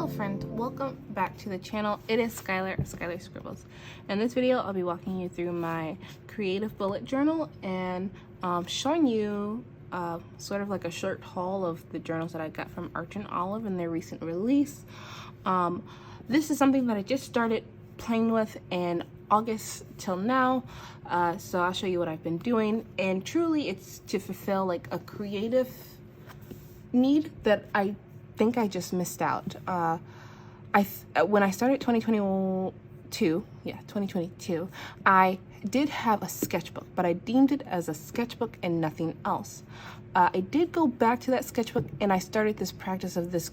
Hello friend, welcome back to the channel. It is Skylar of Skylar Scribbles. In this video I'll be walking you through my creative bullet journal and showing you sort of like a short haul of the journals that I got from Arch and Olive in their recent release. This is something that I just started playing with in August till now, so I'll show you what I've been doing, and truly it's to fulfill like a creative need that I think I just missed out. When I started 2022, I did have a sketchbook, but I deemed it as a sketchbook and nothing else. I did go back to that sketchbook and I started this practice of this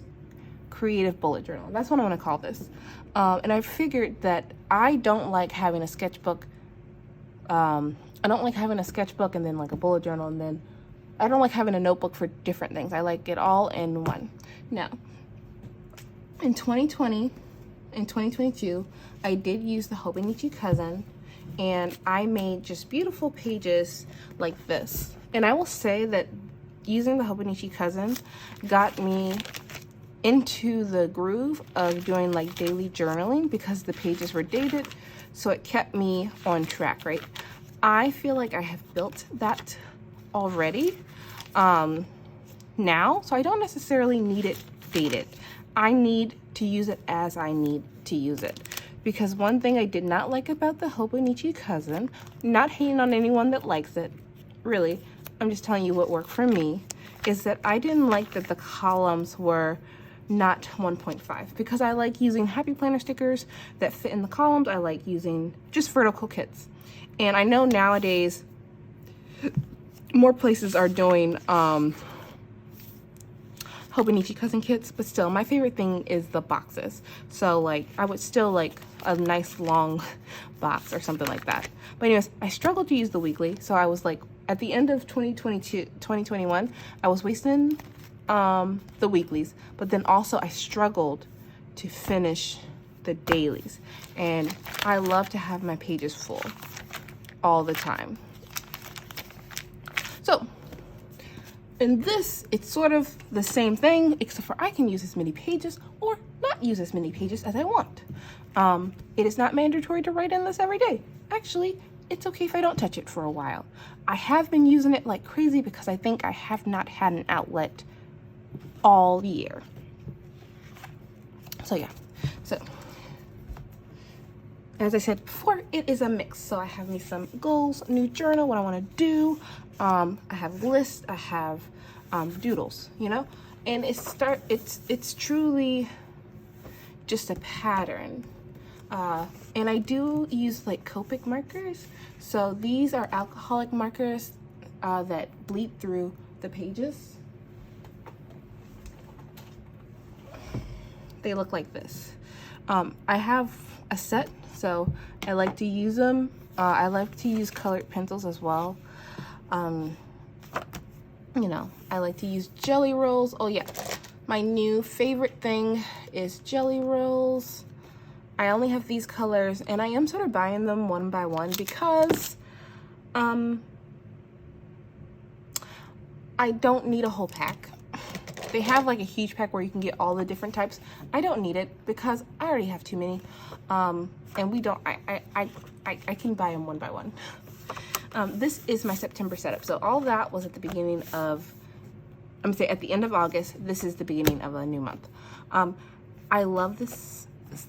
creative bullet journal. That's what I want to call this. And I figured that I don't like having a sketchbook. I don't like having a sketchbook and then like a bullet journal, and then I don't like having a notebook for different things. I like it all in one. Now, in 2020 and 2022, I did use the Hobonichi Cousin, and I made just beautiful pages like this. And I will say that using the Hobonichi Cousin got me into the groove of doing like daily journaling because the pages were dated, so it kept me on track, right? I feel like I have built that already now, so I don't necessarily need it dated. I need to use it as I need to use it, because one thing I did not like about the Hobonichi Cousin, not hating on anyone that likes it, really, I'm just telling you what worked for me, is that I didn't like that the columns were not 1.5, because I like using happy planner stickers that fit in the columns. I like using just vertical kits, and I know nowadays more places are doing Hobonichi Cousin kits, but still my favorite thing is the boxes. So like I would still like a nice long box or something like that. But anyways, I struggled to use the weekly, so I was like at the end of 2021 I was wasting the weeklies, but then also I struggled to finish the dailies, and I love to have my pages full all the time. So in this, it's sort of the same thing, except for I can use as many pages or not use as many pages as I want. It is not mandatory to write in this every day. Actually, it's okay if I don't touch it for a while. I have been using it like crazy because I think I have not had an outlet all year. So yeah, so as I said before, it is a mix. So I have me some goals, new journal, what I want to do. I have lists, I have doodles, you know, and it's truly just a pattern. And I do use like Copic markers. So these are alcoholic markers that bleed through the pages. They look like this. I have a set, so I like to use them. I like to use colored pencils as well. You know, I like to use jelly rolls. Oh yeah, my new favorite thing is jelly rolls. I only have these colors, and I am sort of buying them one by one because I don't need a whole pack. They have like a huge pack where you can get all the different types. I don't need it because I already have too many, and we don't. I can buy them one by one. This is my September setup. So all that was at the beginning of, I'm gonna say at the end of August. This is the beginning of a new month. I love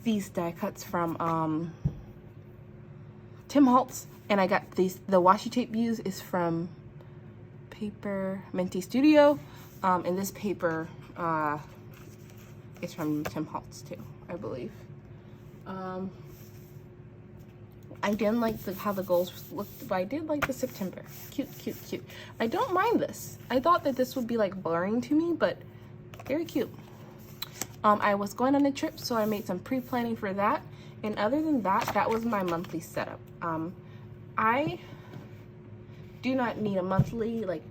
these die cuts from Tim Holtz, and I got the washi tape views is from Paper Minty Studio, and this paper is from Tim Holtz too, I believe. I didn't like how the goals looked, but I did like the September. Cute, cute, cute. I don't mind this. I thought that this would be like boring to me, but very cute. I was going on a trip, so I made some pre-planning for that. And other than that, that was my monthly setup. I do not need a monthly like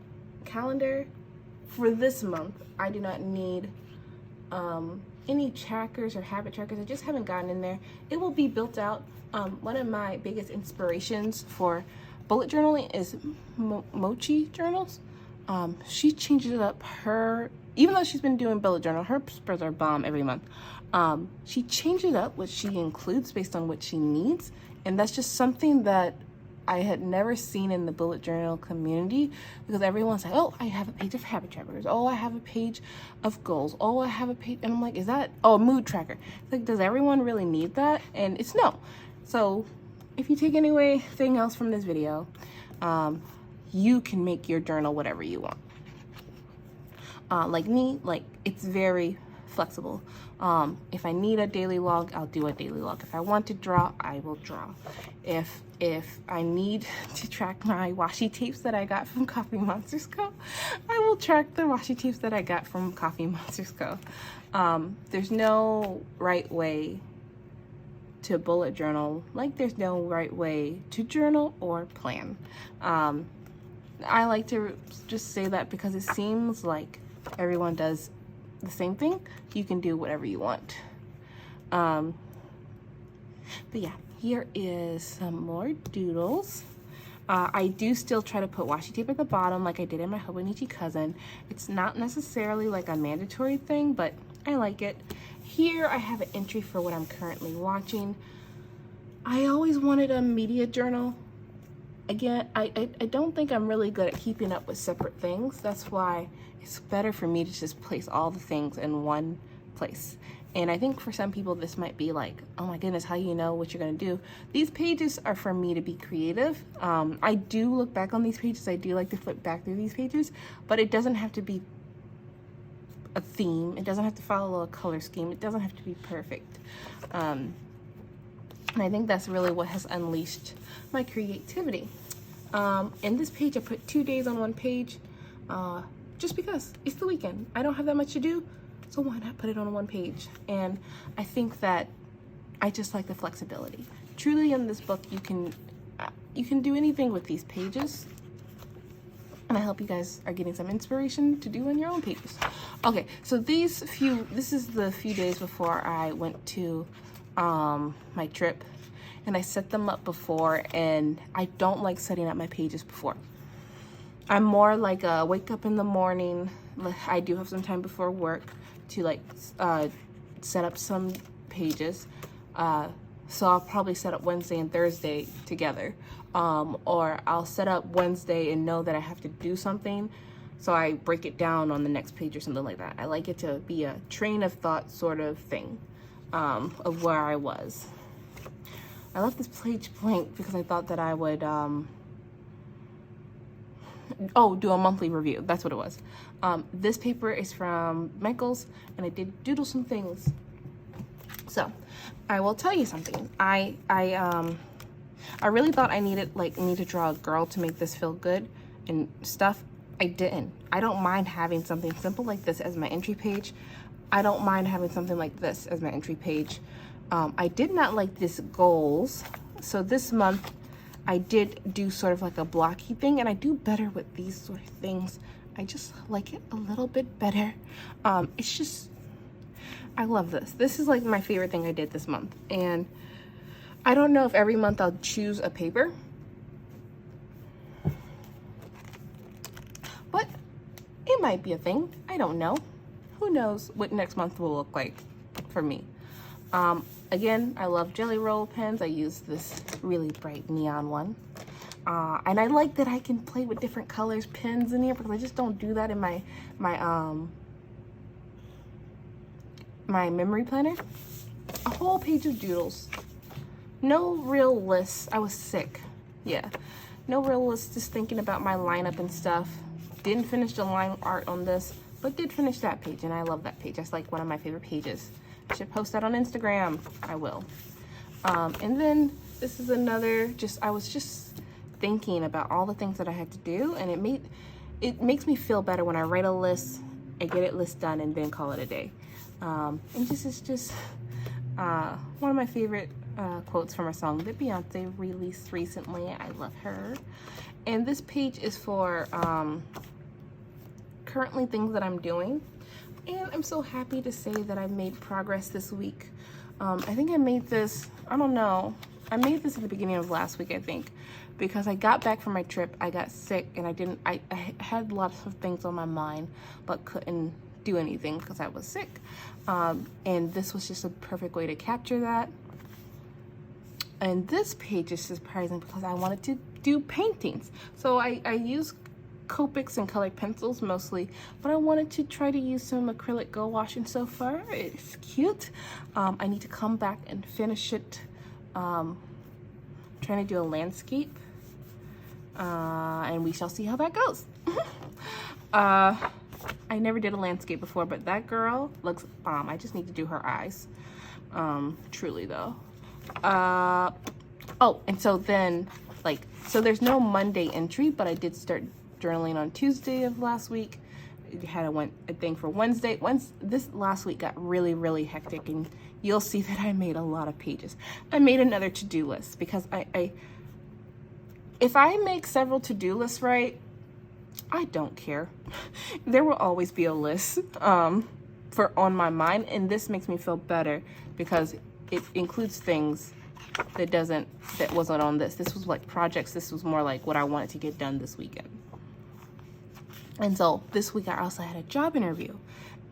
calendar. For this month, I do not need any trackers or habit trackers. I just haven't gotten in there. It will be built out. One of my biggest inspirations for bullet journaling is Mochi journals. She changes it up. Even though she's been doing bullet journal, her spurs are bomb every month. She changes up what she includes based on what she needs, and that's just something that I had never seen in the bullet journal community, because everyone's like, oh, I have a page of habit trackers, oh, I have a page of goals, oh, I have a page, and I'm like, is that, oh, a mood tracker? It's like, does everyone really need that? And it's no. So if you take anything else from this video, you can make your journal whatever you want. Like me, like, it's very flexible. If I need a daily log, I'll do a daily log. If I want to draw, I will draw. If I need to track my washi tapes that I got from Coffee Monsters Co., I will track the washi tapes that I got from Coffee Monsters Co. There's no right way to bullet journal, like there's no right way to journal or plan. I like to just say that because it seems like everyone does the same thing. You can do whatever you want. But yeah, here is some more doodles. I do still try to put washi tape at the bottom like I did in my Hobonichi Cousin. It's not necessarily like a mandatory thing, but I like it. Here I have an entry for what I'm currently watching. I always wanted a media journal. Again, I don't think I'm really good at keeping up with separate things. That's why it's better for me to just place all the things in one place. And I think for some people this might be like, oh my goodness, how do you know what you're gonna do? These pages are for me to be creative. I do look back on these pages. I do like to flip back through these pages, but it doesn't have to be a theme. It doesn't have to follow a color scheme. It doesn't have to be perfect. And I think that's really what has unleashed my creativity. In this page, I put 2 days on one page, just because it's the weekend. I don't have that much to do, so why not put it on one page? And I think that I just like the flexibility. Truly, in this book, you can do anything with these pages. And I hope you guys are getting some inspiration to do on your own pages. Okay, so this is the few days before I went to my trip, and I set them up before, and I don't like setting up my pages before. I'm more like a wake up in the morning. I do have some time before work to like set up some pages. So I'll probably set up Wednesday and Thursday together. Or I'll set up Wednesday and know that I have to do something, so I break it down on the next page or something like that. I like it to be a train of thought sort of thing, of where I was. I left this page blank because I thought that I would, do a monthly review. That's what it was. This paper is from Michaels, and I did doodle some things. So, I will tell you something. I really thought I needed to draw a girl to make this feel good and stuff. I didn't. I don't mind having something simple like this as my entry page. I don't mind having something like this as my entry page. I did not like this goals. So this month I did do sort of like a blocky thing, and I do better with these sort of things. I just like it a little bit better. It's just, I love this. This is like my favorite thing I did this month. And I don't know if every month I'll choose a paper, but it might be a thing. I don't know. Who knows what next month will look like for me. Again, I love Jelly Roll pens. I use this really bright neon one. And I like that I can play with different colors pens in here, because I just don't do that in my memory planner. A whole page of doodles. No real lists. I was sick. Yeah. No real lists, just thinking about my lineup and stuff. Didn't finish the line art on this, but did finish that page, and I love that page. That's like one of my favorite pages. I should post that on Instagram. I will. And then this is another, I was just thinking about all the things that I had to do, and it makes me feel better when I write a list and get it list done and then call it a day. And this is just one of my favorite quotes from a song that Beyonce released recently. I love her. And this page is for currently things that I'm doing. And I'm so happy to say that I made progress this week. I think I made this, I don't know, I made this at the beginning of last week, I think. because I got back from my trip, I got sick, and I had lots of things on my mind, but couldn't do anything because I was sick. And this was just a perfect way to capture that. And this page is surprising because I wanted to do paintings. So I use Copics and colored pencils mostly, but I wanted to try to use some acrylic gouache, and so far it's cute. I need to come back and finish it. Trying to do a landscape, and we shall see how that goes. I never did a landscape before, but that girl looks bomb. I just need to do her eyes. Truly though. Oh, and so then, so there's no Monday entry, but I did start journaling on Tuesday of last week. I had a thing for Wednesday. This last week got really, really hectic, and you'll see that I made a lot of pages. I made another to-do list because if I make several to-do lists right, I don't care. There will always be a list on my mind, and this makes me feel better because it includes things that wasn't on this. This was like projects. This was more like what I wanted to get done this weekend. And so this week I also had a job interview,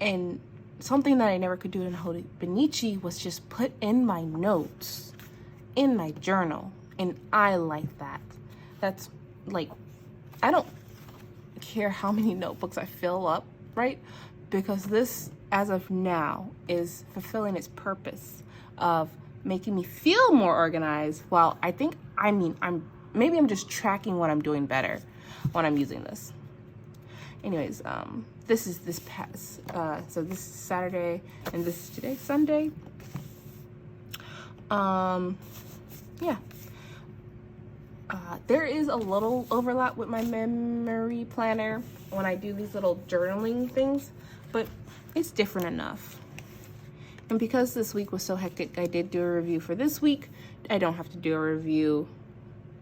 and something that I never could do in Hobonichi was just put in my notes in my journal, and I like that. That's like, I don't care how many notebooks I fill up, right? Because this, as of now, is fulfilling its purpose of making me feel more organized. Well, maybe I'm just tracking what I'm doing better when I'm using this. Anyways, this is this past, so this is Saturday, and this is today, Sunday. Yeah. There is a little overlap with my memory planner when I do these little journaling things, but it's different enough. And because this week was so hectic, I did do a review for this week. I don't have to do a review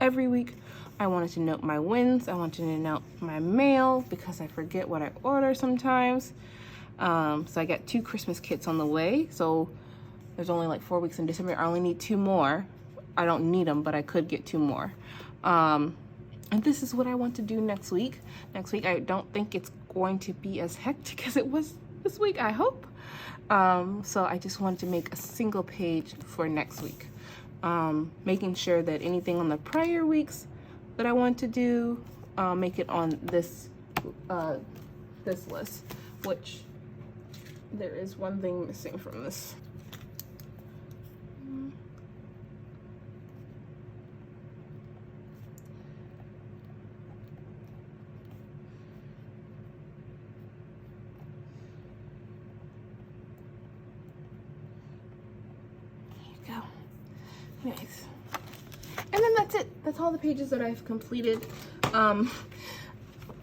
every week. I wanted to note my wins. I wanted to note my mail because I forget what I order sometimes. So I got 2 Christmas kits on the way. So there's only like 4 weeks in December. I only need 2 more. I don't need them, but I could get 2 more. And this is what I want to do next week. Next week, I don't think it's going to be as hectic as it was this week, I hope. So I just wanted to make a single page for next week. Making sure that anything on the prior weeks that I want to do, make it on this list, which there is one thing missing from this. There you go. Anyways. And then that's it. That's all the pages that I've completed. I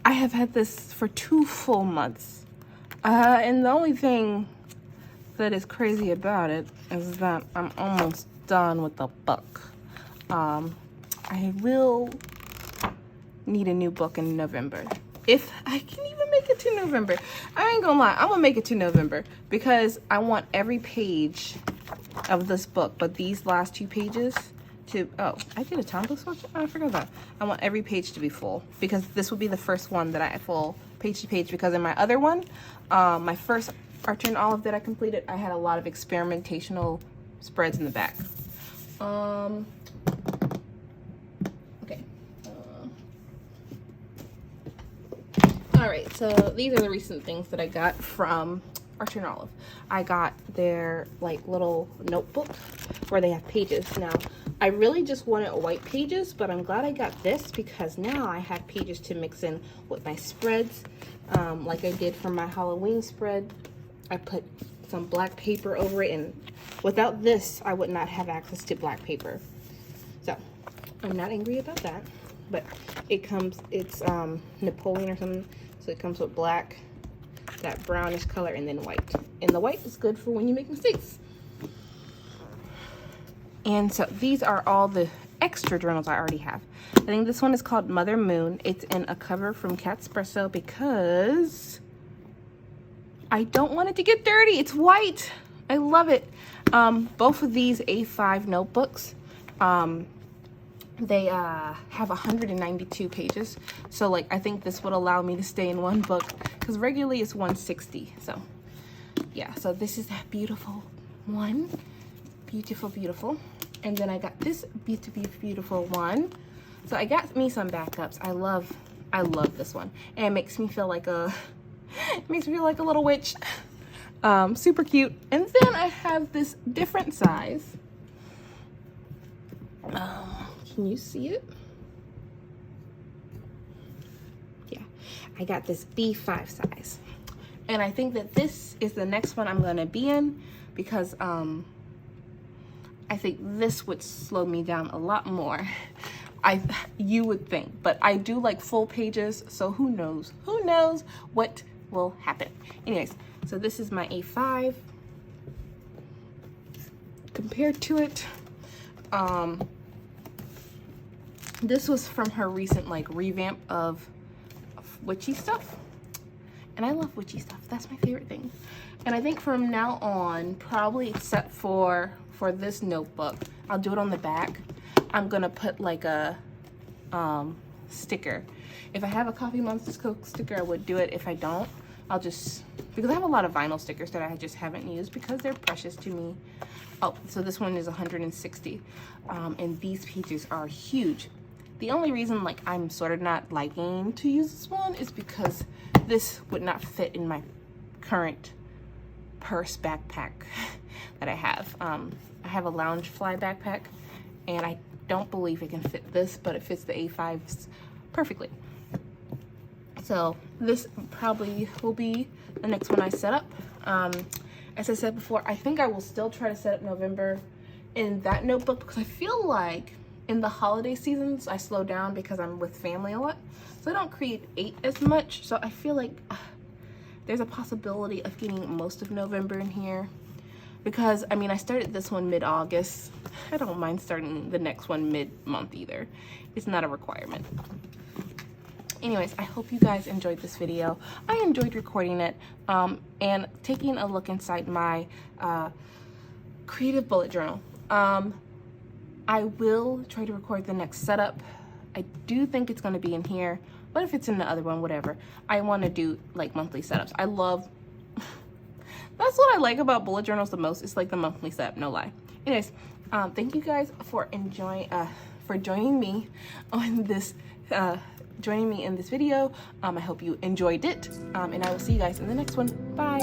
have had this for 2 full months. And the only thing that is crazy about it is that I'm almost done with the book. I will need a new book in November. If I can even make it to November. I ain't gonna lie, I'm gonna make it to November because I want every page of this book, but these last 2 pages I did a template swatch. Oh, I forgot that. I want every page to be full because this will be the first one that I full page to page, because in my other one, my first Archer and Olive that I completed, I had a lot of experimentational spreads in the back. Okay. All right, so these are the recent things that I got from Archer and Olive. I got their like little notebook where they have pages. Now, I really just wanted white pages, but I'm glad I got this because now I have pages to mix in with my spreads. Like I did for my Halloween spread, I put some black paper over it, and without this, I would not have access to black paper. So, I'm not angry about that, but it's Napoleon or something, so it comes with black, that brownish color, and then white. And the white is good for when you make mistakes. And so these are all the extra journals I already have. I think this one is called Mother Moon. It's in a cover from Catspresso because I don't want it to get dirty. It's white. I love it. Both of these A5 notebooks They have 192 pages. So like, I think this would allow me to stay in one book because regularly it's 160. So yeah, so this is that beautiful one. Beautiful, beautiful. And then I got this beautiful one. So I got me some backups. I love this one. And it makes me feel like a, it makes me feel like a little witch. Super cute. And then I have this different size. Can you see it? Yeah, I got this B5 size. And I think that this is the next one I'm gonna be in because I think this would slow me down a lot more. You would think, but I do like full pages, so who knows what will happen. Anyways, so this is my A5. Compared to it, this was from her recent like revamp of witchy stuff. And I love witchy stuff. That's my favorite thing. And I think from now on, probably except for this notebook, I'll do it on the back. I'm gonna put like a sticker. If I have a Coffee Monsters Coke sticker, I would do it. If I don't, I'll just, because I have a lot of vinyl stickers that I just haven't used because they're precious to me. Oh, so this one is 160. And these pages are huge. The only reason like I'm sort of not liking to use this one is because this would not fit in my current purse backpack that I have. I have a Loungefly backpack and I don't believe it can fit this, but it fits the A5s perfectly. So this probably will be the next one I set up. As I said before, I think I will still try to set up November in that notebook because I feel like in the holiday seasons, I slow down because I'm with family a lot. So I don't create as much. So I feel like there's a possibility of getting most of November in here. Because, I mean, I started this one mid-August. I don't mind starting the next one mid-month either. It's not a requirement. Anyways, I hope you guys enjoyed this video. I enjoyed recording it and taking a look inside my creative bullet journal. I will try to record the next setup. I do think it's going to be in here, but if it's in the other one, whatever. I want to do like monthly setups. I love, that's what I like about bullet journals the most. It's like the monthly setup, no lie. Anyways, thank you guys for joining me on this, joining me in this video. I hope you enjoyed it, and I will see you guys in the next one. Bye.